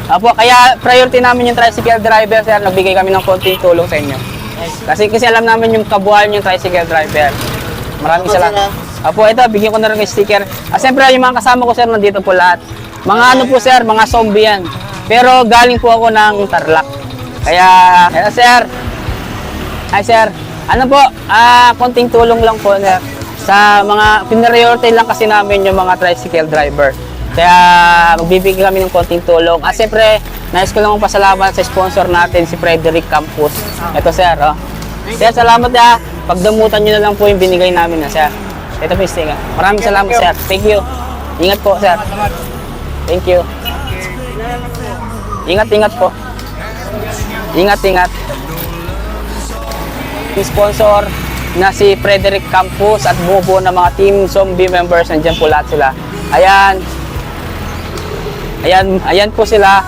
Apo, kaya priority namin yung tricycle driver, sir. Nagbigay kami ng konting tulong sa inyo. Kasi alam namin yung kabuhayan yung tricycle driver. Maraming salamat. Apo, ito, bigyan ko na rin ng sticker. Siyempre, yung mga kasama ko, sir, nandito po lahat. Mga ano po, sir, mga zombie yan. Pero galing po ako ng Tarlac. Kaya, sir. Hi, sir. Ano po, konting tulong lang po, sir. Sa mga, pinariority lang kasi namin yung mga tricycle driver. Kaya magbibigay kami ng konting tulong. Siyempre, nais ko lang pasalamat sa sponsor natin, si Frederick Campos. Ito, sir. Oh. Sir, salamat ya. Pagdamutan nyo na lang po yung binigay namin na, sir. Ito po yung sticker. Maraming salamat, sir. Thank you. Ingat po, sir. Thank you. Ingat po. Ingat. Yung sponsor na si Frederick Campos at buo ng mga team zombie members. Nandiyan po lahat sila. Ayan po sila.